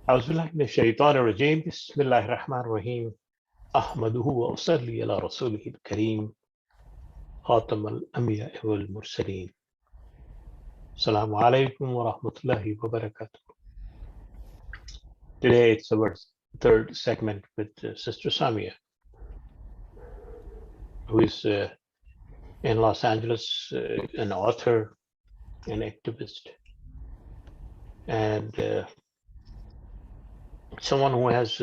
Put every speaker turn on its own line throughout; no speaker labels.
أعوذ بالله من الشيطان الرجيم بسم الله الرحمن الرحيم أحمده وأصلي على رسوله الكريم خاتم الأنبياء والمرسلين السلام عليكم ورحمة الله وبركاته. Today it's our third segment with Sister Samia, who is in Los Angeles, an author, an activist, and someone who has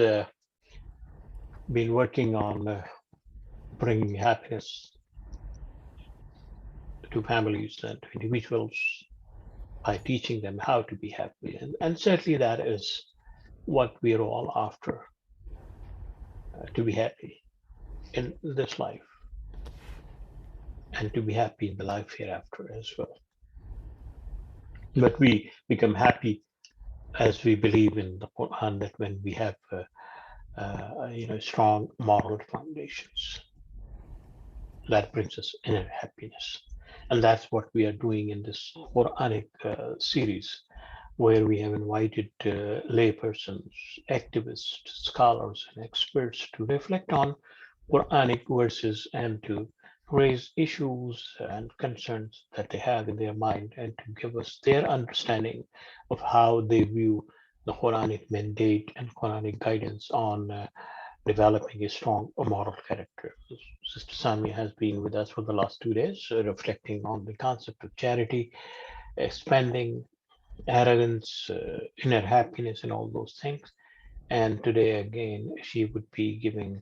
been working on bringing happiness to families and to individuals by teaching them how to be happy. And certainly that is what we're all after, to be happy in this life and to be happy in the life hereafter as well. But we become happy as we believe in the Quran that when we have strong moral foundations, that brings us inner happiness. And that's what we are doing in this Quranic series, where we have invited laypersons, activists, scholars, and experts to reflect on Quranic verses and to raise issues and concerns that they have in their mind and to give us their understanding of how they view the Quranic mandate and Quranic guidance on developing a strong moral character. Sister Samia has been with us for the last 2 days, reflecting on the concept of charity, expanding arrogance, inner happiness, and all those things. And today, again, she would be giving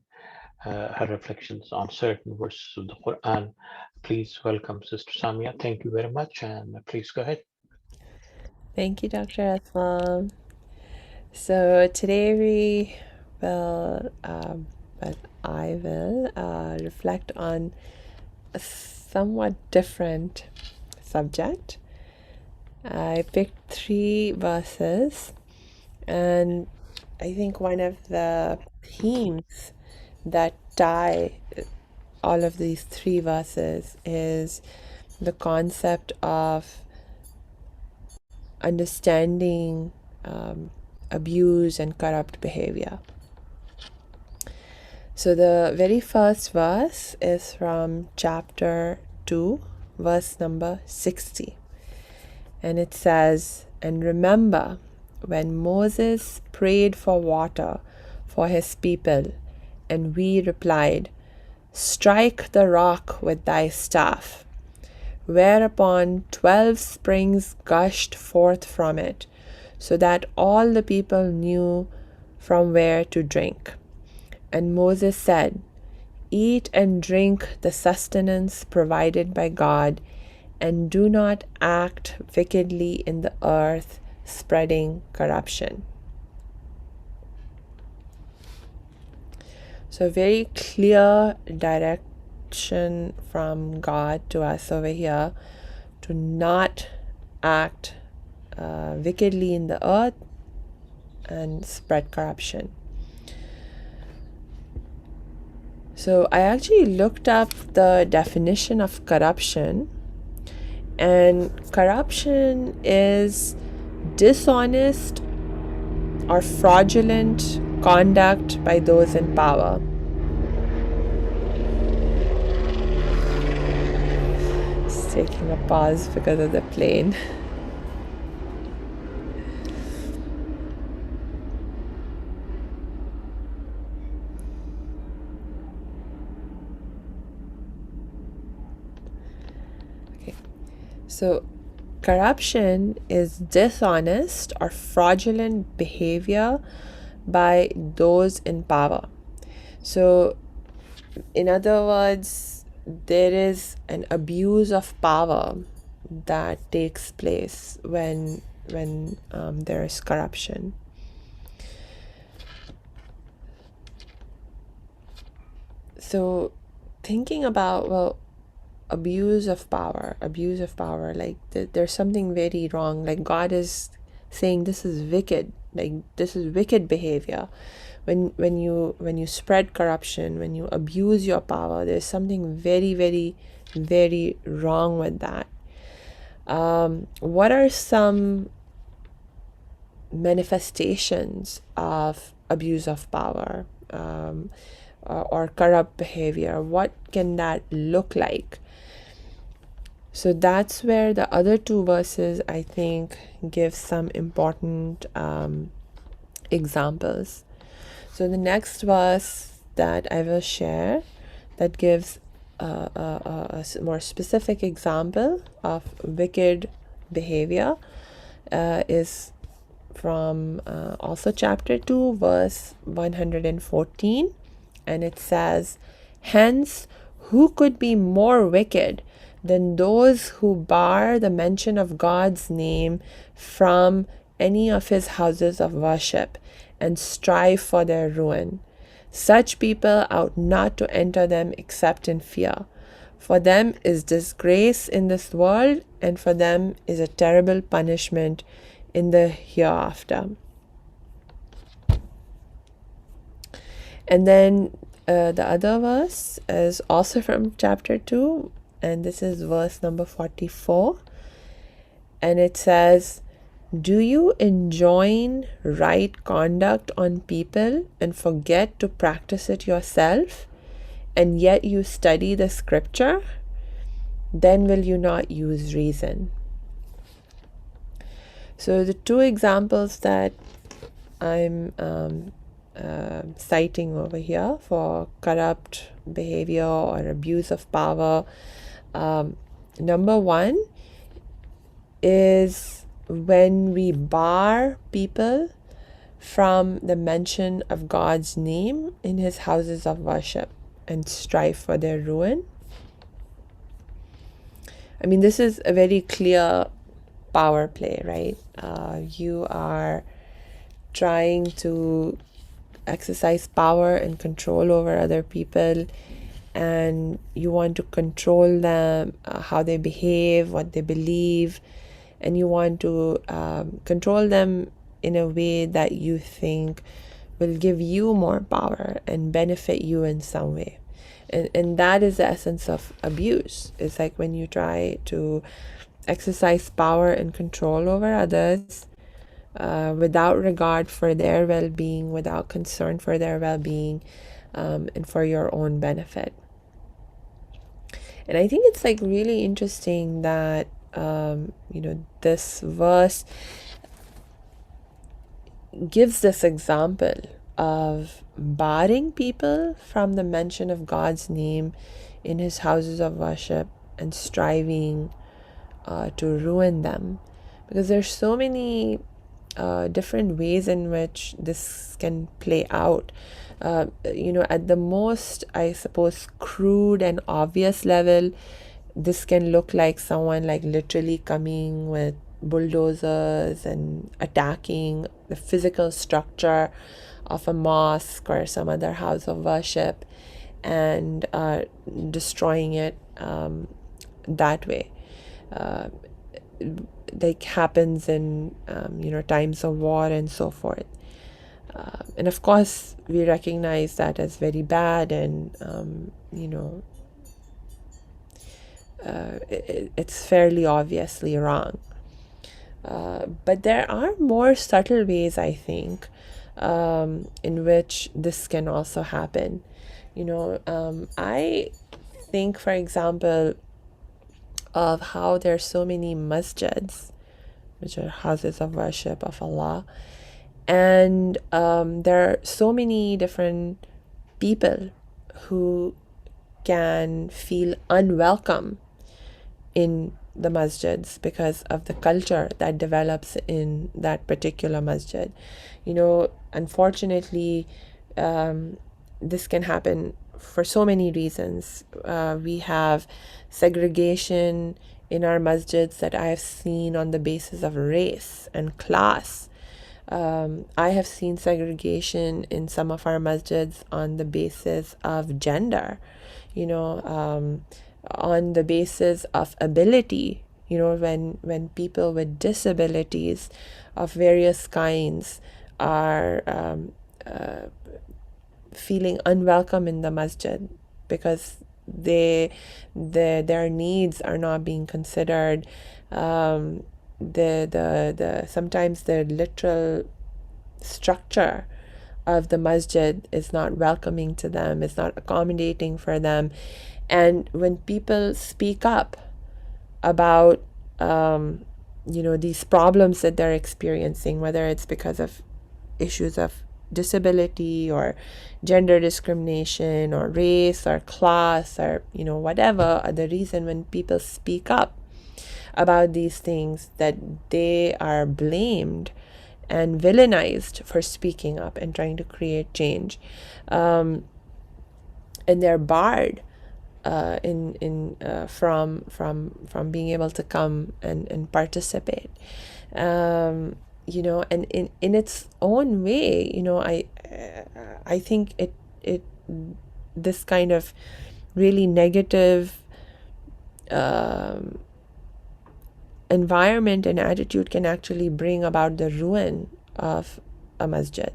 her reflections on certain verses of the Quran. Please welcome Sister Samia. Thank you very much, and please go ahead.
Thank you, Dr. Aslam. So today we will, but I will reflect on a somewhat different subject. I picked three verses, and I think one of the themes that tie all of these three verses is the concept of understanding abuse and corrupt behavior. So the very first verse is from chapter 2, verse number 60. And it says, "And remember when Moses prayed for water for his people, and we replied, 'Strike the rock with thy staff.' Whereupon 12 springs gushed forth from it, so that all the people knew from where to drink. And Moses said, 'Eat and drink the sustenance provided by God, and do not act wickedly in the earth, spreading corruption.'" So, very clear direction from God to us over here to not act wickedly in the earth and spread corruption. So I actually looked up the definition of corruption, and corruption is dishonest or fraudulent conduct by those in power. Just taking a pause because of the plane. So, corruption is dishonest or fraudulent behavior by those in power. So, in other words, there is an abuse of power that takes place when there is corruption. So, thinking about, well, abuse of power, like there's something very wrong. Like God is saying this is wicked, like this is wicked behavior. When you spread corruption, when you abuse your power, there's something very, very, very wrong with that. What are some manifestations of abuse of power, or corrupt behavior. What can that look like? So that's where the other two verses, I think, give some important examples. So the next verse that I will share that gives a more specific example of wicked behavior is from also chapter 2, verse 114. And it says, "Hence, who could be more wicked than those who bar the mention of God's name from any of his houses of worship and strive for their ruin? Such people ought not to enter them except in fear. For them is disgrace in this world, and for them is a terrible punishment in the hereafter." And then the other verse is also from chapter 2, and this is verse number 44. And it says, "Do you enjoin right conduct on people and forget to practice it yourself? And yet you study the scripture? Then will you not use reason?" So the two examples that I'm citing over here for corrupt behavior or abuse of power, number one is when we bar people from the mention of God's name in his houses of worship and strive for their ruin. I mean, this is a very clear power play, right? You are trying to exercise power and control over other people, and you want to control them, how they behave, what they believe, and you want to control them in a way that you think will give you more power and benefit you in some way. And that is the essence of abuse. It's like when you try to exercise power and control over others without regard for their well-being, without concern for their well-being, and for your own benefit. And I think it's like really interesting that this verse gives this example of barring people from the mention of God's name in his houses of worship and striving to ruin them, because there's so many different ways in which this can play out. At the most, I suppose, crude and obvious level, this can look like someone like literally coming with bulldozers and attacking the physical structure of a mosque or some other house of worship and destroying it that way. Like happens in times of war and so forth. And of course, we recognize that as very bad, and it's fairly obviously wrong. But there are more subtle ways, I think, in which this can also happen. I think, for example, of how there are so many masjids, which are houses of worship of Allah, and there are so many different people who can feel unwelcome in the masjids because of the culture that develops in that particular masjid. Unfortunately, this can happen for so many reasons. We have segregation in our masjids that I have seen on the basis of race and class. I have seen segregation in some of our masjids on the basis of gender, on the basis of ability. When people with disabilities of various kinds are feeling unwelcome in the masjid because their needs are not being considered, the sometimes the literal structure of the masjid is not welcoming to them, is not accommodating for them. And when people speak up about these problems that they're experiencing, whether it's because of issues of disability or gender discrimination or race or class or whatever the reason, when people speak up about these things, that they are blamed and villainized for speaking up and trying to create change, and they're barred from being able to come and participate. And in its own way, I think it this kind of really negative environment and attitude can actually bring about the ruin of a masjid,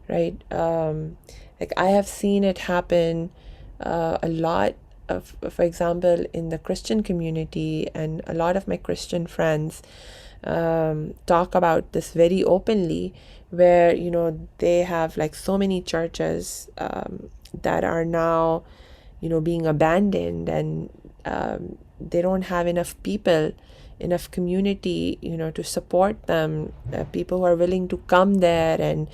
right? Like I have seen it happen a lot of, for example, in the Christian community, and a lot of my Christian friends talk about this very openly, where they have like so many churches that are now being abandoned, and they don't have enough people, enough community to support them, people who are willing to come there and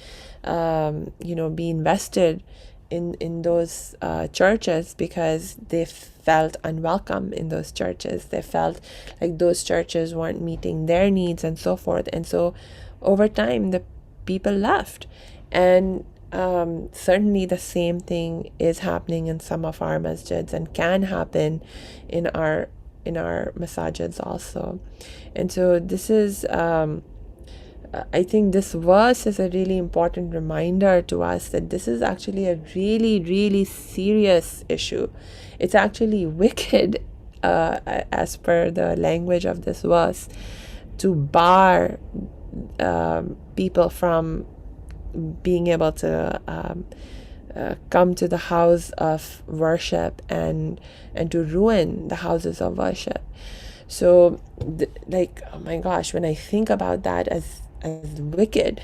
be invested in those churches, because they felt unwelcome in those churches. They felt like those churches weren't meeting their needs and so forth. And so over time the people left. And certainly the same thing is happening in some of our masjids, and can happen in our masajids also. And so this is I think this verse is a really important reminder to us that this is actually a really, really serious issue. It's actually wicked, as per the language of this verse, to bar people from being able to come to the house of worship, and to ruin the houses of worship. So like, oh my gosh, when I think about that as wicked,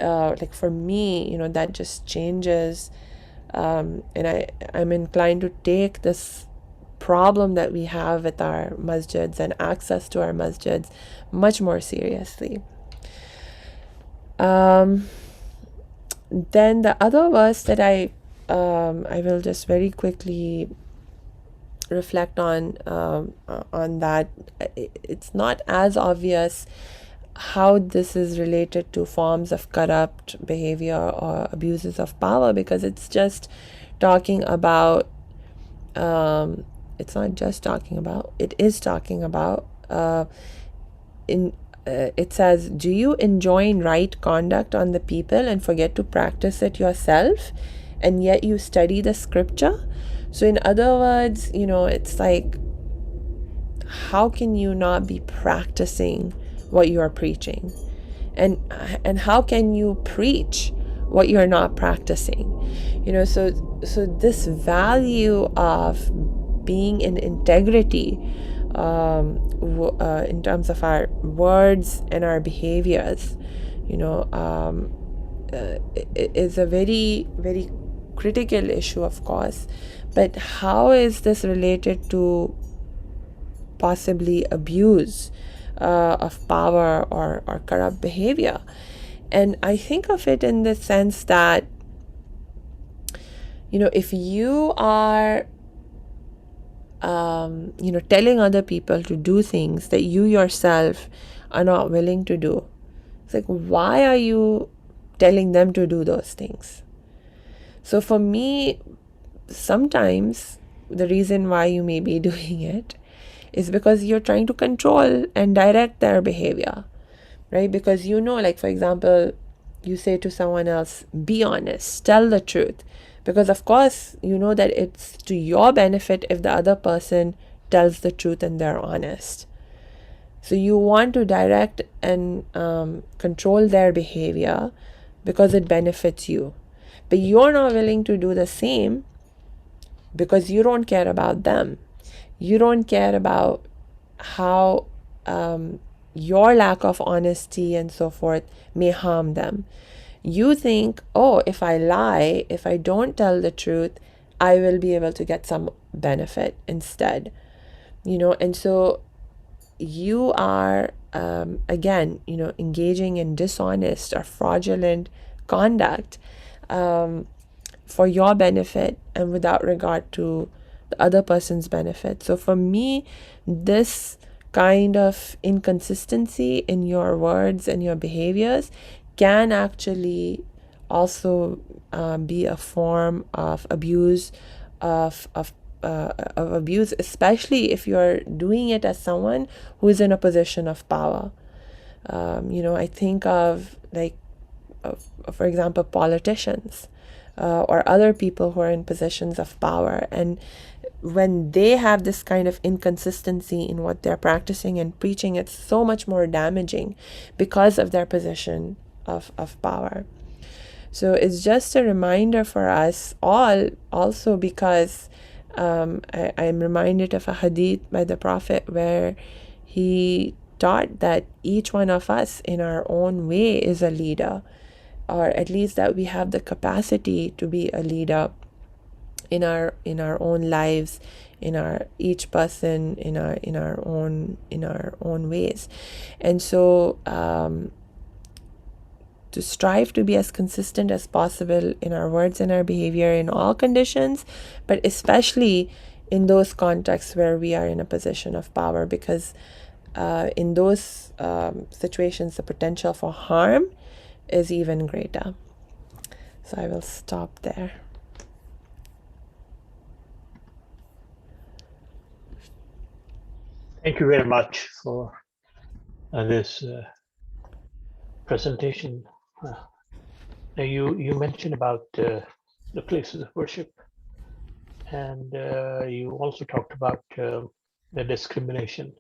like for me, that just changes, and I'm inclined to take this problem that we have with our masjids and access to our masjids much more seriously. Then the other verse that I will just very quickly reflect on that. It's not as obvious how this is related to forms of corrupt behavior or abuses of power, because it's just talking about it's not just talking about, it is talking about it says, do you enjoin right conduct on the people and forget to practice it yourself, and yet you study the scripture? So in other words, it's like, how can you not be practicing what you are preaching? And how can you preach what you're not practicing? So this value of being in integrity in terms of our words and our behaviors, is a very, very critical issue, of course. But how is this related to possibly abuse of power or corrupt behavior? And I think of it in the sense that, if you are telling other people to do things that you yourself are not willing to do, it's like, why are you telling them to do those things? So for me, sometimes the reason why you may be doing it is because you're trying to control and direct their behavior, right? Because like, for example, you say to someone else, be honest, tell the truth, because of course that it's to your benefit if the other person tells the truth and they're honest. So you want to direct and control their behavior because it benefits you, but you're not willing to do the same because you don't care about them. You don't care about how your lack of honesty and so forth may harm them. You think, oh, if I lie, if I don't tell the truth, I will be able to get some benefit instead, and so you are, again, engaging in dishonest or fraudulent conduct, for your benefit and without regard to the other person's benefit. So for me, this kind of inconsistency in your words and your behaviors can actually also be a form of abuse, of abuse, especially if you're doing it as someone who is in a position of power. I think of, like, for example, politicians, or other people who are in positions of power. And when they have this kind of inconsistency in what they're practicing and preaching, it's so much more damaging because of their position of power. So it's just a reminder for us all, also because I'm reminded of a hadith by the Prophet where he taught that each one of us in our own way is a leader, or at least that we have the capacity to be a leader in our own lives, in our each person in our own ways. And so to strive to be as consistent as possible in our words and our behavior in all conditions, but especially in those contexts where we are in a position of power, because in those situations the potential for harm is even greater. So I will stop there.
Thank you very much for this presentation. Now you mentioned about the places of worship, and you also talked about the discrimination.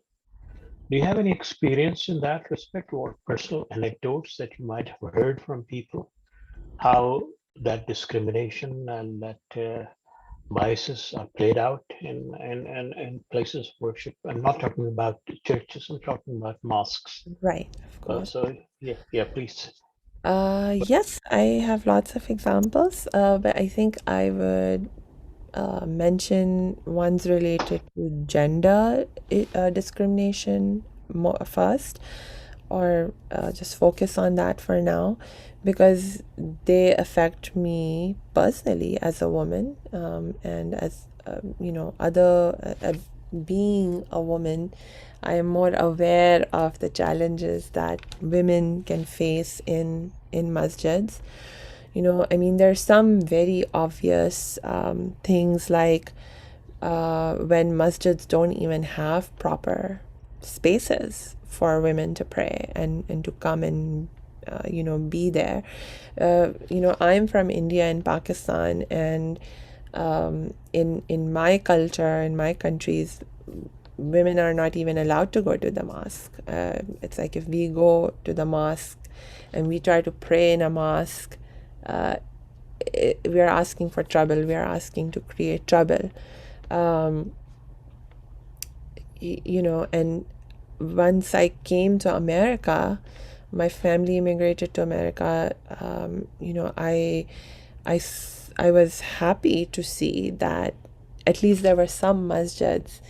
Do you have any experience in that respect, or personal anecdotes that you might have heard from people, how that discrimination and that biases are played out in places of worship? I'm not talking about churches, I'm talking about mosques.
Right, of course.
So yeah, please.
Yes, I have lots of examples, but I think I would mention ones related to gender discrimination first, or just focus on that for now, because they affect me personally as a woman, and as being a woman, I am more aware of the challenges that women can face in masjids. I mean, there's some very obvious things, like when masjids don't even have proper spaces for women to pray and to come and be there. I'm from India and Pakistan, and in my culture, in my countries, women are not even allowed to go to the mosque. It's like if we go to the mosque and we try to pray in a mosque, we are asking for trouble. We are asking to create trouble. And once I came to America, my family immigrated to America. I was happy to see that at least there were some masjids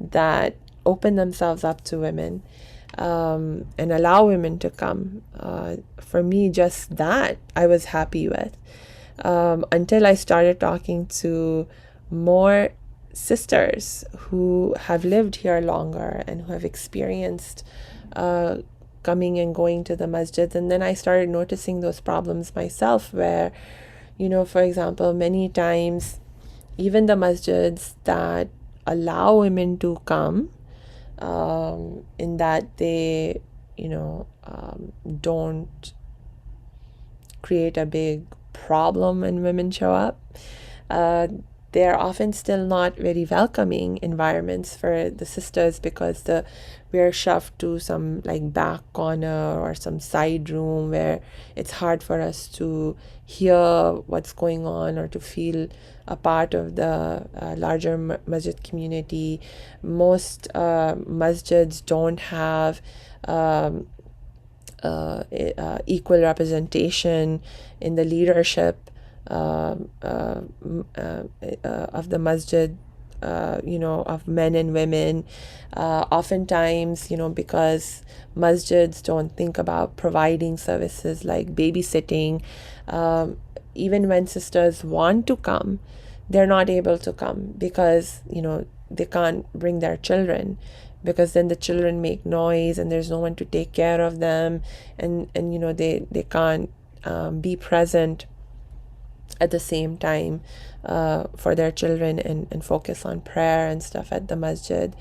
that open themselves up to women, and allow women to come. For me, just that I was happy with, until I started talking to more sisters who have lived here longer and who have experienced coming and going to the masjid. And then I started noticing those problems myself, where, for example, many times even the masjids that allow women to come, in that they don't create a big problem when women show up, they're often still not very welcoming environments for the sisters, because we're shoved to some like back corner or some side room where it's hard for us to hear what's going on or to feel a part of the larger masjid community. Most masjids don't have um, equal representation in the leadership of the masjid, of men and women. Oftentimes, because masjids don't think about providing services like babysitting, even when sisters want to come, they're not able to come because, they can't bring their children, because then the children make noise and there's no one to take care of them, and they can't be present at the same time for their children, and focus on prayer and stuff at the masjid.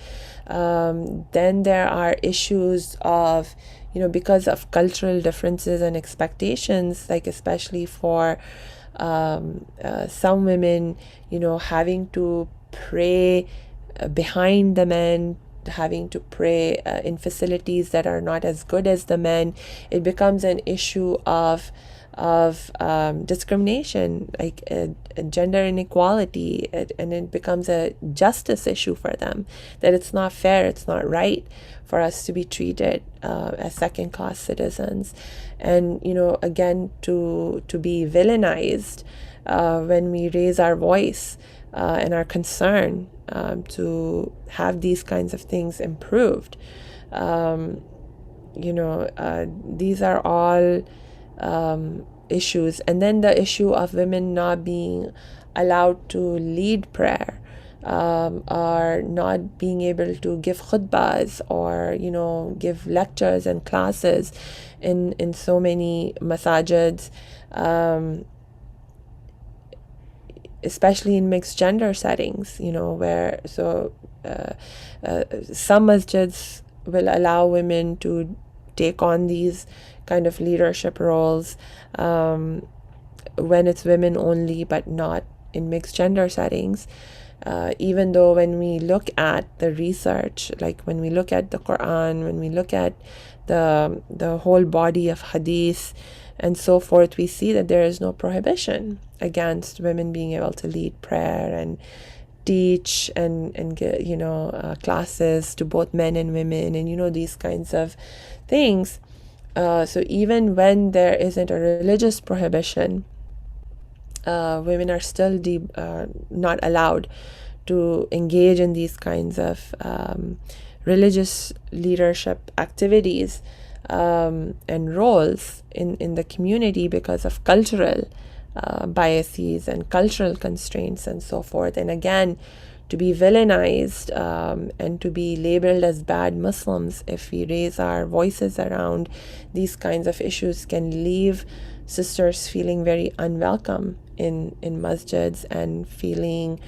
Then there are issues of, because of cultural differences and expectations, like especially for some women, having to pray behind the men, having to pray in facilities that are not as good as the men. It becomes an issue of discrimination, like gender inequality, and it becomes a justice issue for them, that it's not fair, it's not right for us to be treated as second-class citizens, and again, to be villainized when we raise our voice and our concern to have these kinds of things improved. These are all issues. And then the issue of women not being allowed to lead prayer, or not being able to give khutbahs, or give lectures and classes in so many masajids, especially in mixed gender settings, where some masjids will allow women to take on these kind of leadership roles when it's women only, but not in mixed gender settings. Even though when we look at the research, like when we look at the Quran, when we look at the whole body of hadith and so forth, we see that there is no prohibition against women being able to lead prayer and teach and get, classes to both men and women, and these kinds of things. So even when there isn't a religious prohibition, women are still not allowed to engage in these kinds of religious leadership activities and roles in the community, because of cultural biases and cultural constraints and so forth. And again, to be villainized and to be labeled as bad Muslims if we raise our voices around these kinds of issues can leave sisters feeling very unwelcome in masjids, and feeling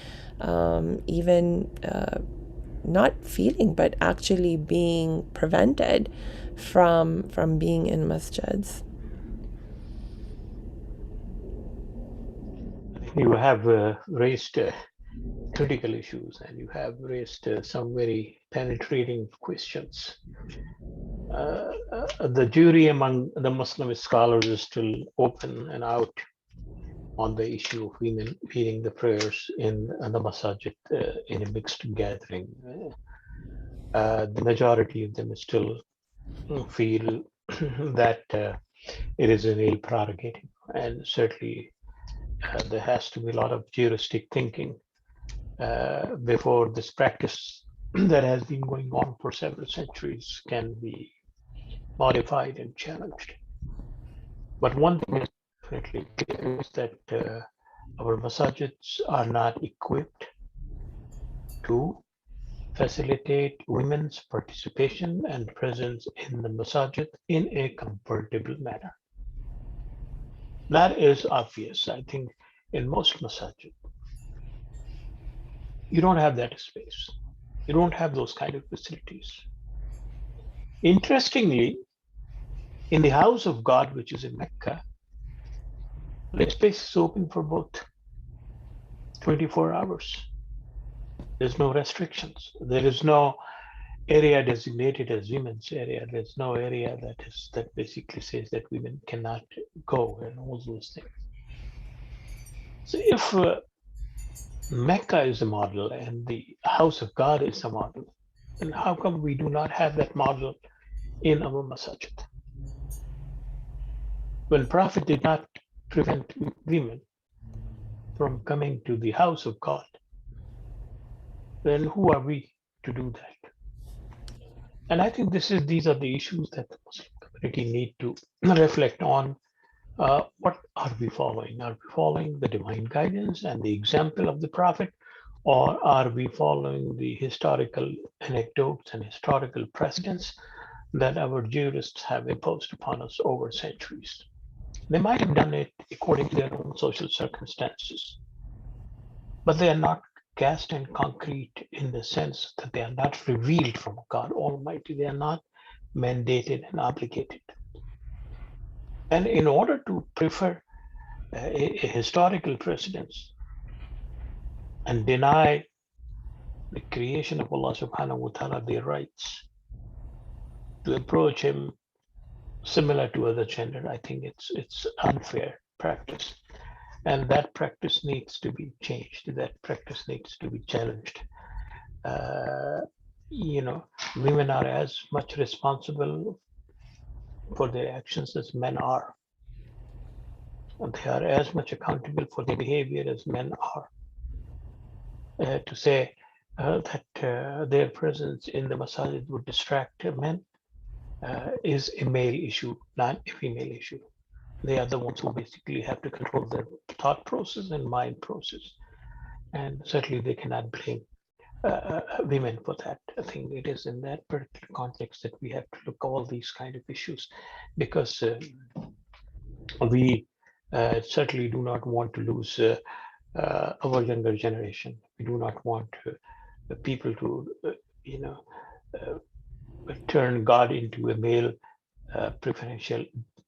even not feeling, but actually being prevented from being in masjids.
You have raised critical issues, and you have raised some very penetrating questions. The jury among the Muslim scholars is still open and out on the issue of women leading the prayers in the masajid in a mixed gathering. The majority of them still feel that it is an ill prerogative, and certainly there has to be a lot of juristic thinking before this practice that has been going on for several centuries can be modified and challenged. But one thing is definitely clear is that our masajids are not equipped to facilitate women's participation and presence in the masajid in a comfortable manner. That is obvious. I think in most masajid, you don't have that space. You don't have those kind of facilities. Interestingly, in the house of God, which is in Mecca, the space is open for both 24 hours. There's no restrictions. There is no area designated as women's area. There's no area that basically says that women cannot go and all those things. So if Mecca is a model and the house of God is a model, then how come we do not have that model in our masajid. When Prophet did not prevent women from coming to the house of God, then who are we to do that? And I think these are the issues that the Muslim community need to reflect on. What are we following? Are we following the divine guidance and the example of the Prophet, or are we following the historical anecdotes and historical precedents that our jurists have imposed upon us over centuries? They might have done it according to their own social circumstances, but they are not cast in concrete in the sense that they are not revealed from God Almighty. They are not mandated and obligated. And in order to prefer a historical precedence and deny the creation of Allah subhanahu wa ta'ala their rights to approach him similar to other gender, I think it's unfair practice. And that practice needs to be changed. That practice needs to be challenged. Uh, you know, women are as much responsible for their actions as men are. And they are as much accountable for their behavior as men are. To say that their presence in the masjid would distract men is a male issue, not a female issue. They are the ones who basically have to control their thought process and mind process. And certainly they cannot blame women for that. I think it is in that particular context that we have to look at all these kind of issues, because we certainly do not want to lose our younger generation. We do not want people to, you know, uh, turn God into a male preferential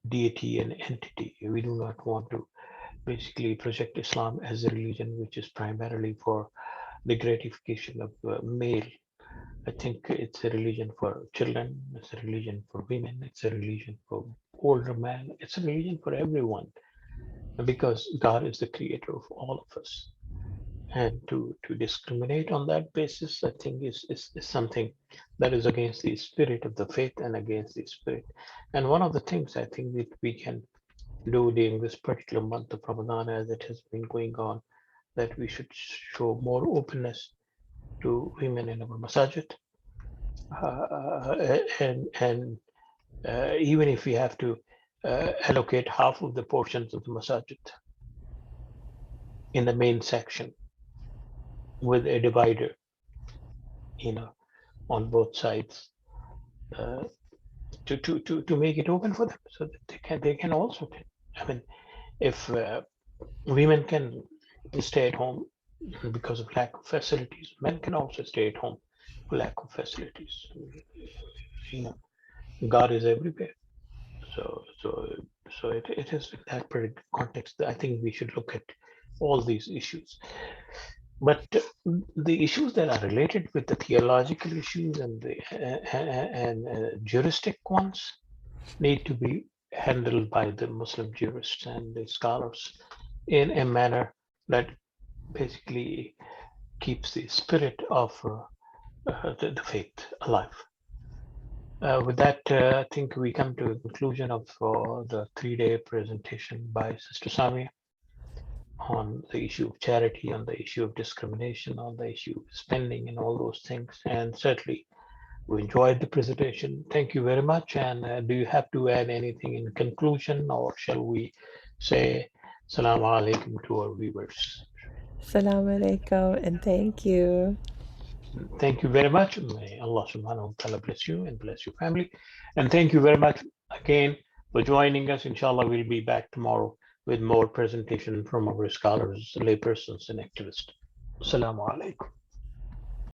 deity and entity. We do not want to basically project Islam as a religion which is primarily for the gratification of male. I think it's a religion for children, it's a religion for women, it's a religion for older men, it's a religion for everyone, because God is the creator of all of us. And to discriminate on that basis, I think is something that is against the spirit of the faith and against the spirit. And one of the things I think that we can do during this particular month of Ramadan, as it has been going on, that we should show more openness to women in our masajid, and even if we have to allocate half of the portions of the masajid in the main section with a divider, you know, on both sides, uh, to make it open for them so that they can also. I mean, if women can stay at home because of lack of facilities, men can also stay at home for lack of facilities. You know, God is everywhere. So it is in that particular context that I think we should look at all these issues. But the issues that are related with the theological issues and the juristic ones need to be handled by the Muslim jurists and the scholars in a manner that basically keeps the spirit of the faith alive. With that, I think we come to a conclusion of the 3-day presentation by Sister Samia on the issue of charity, on the issue of discrimination, on the issue of spending, and all those things. And certainly, we enjoyed the presentation. Thank you very much. And do you have to add anything in conclusion, or shall we say Salaam Alaikum to our viewers?
Assalamu alaikum and thank you.
Thank you very much. May Allah subhanahu wa ta'ala bless you and bless your family. And thank you very much again for joining us. Inshallah, we'll be back tomorrow with more presentation from our scholars, laypersons, and activists. Assalamu alaikum.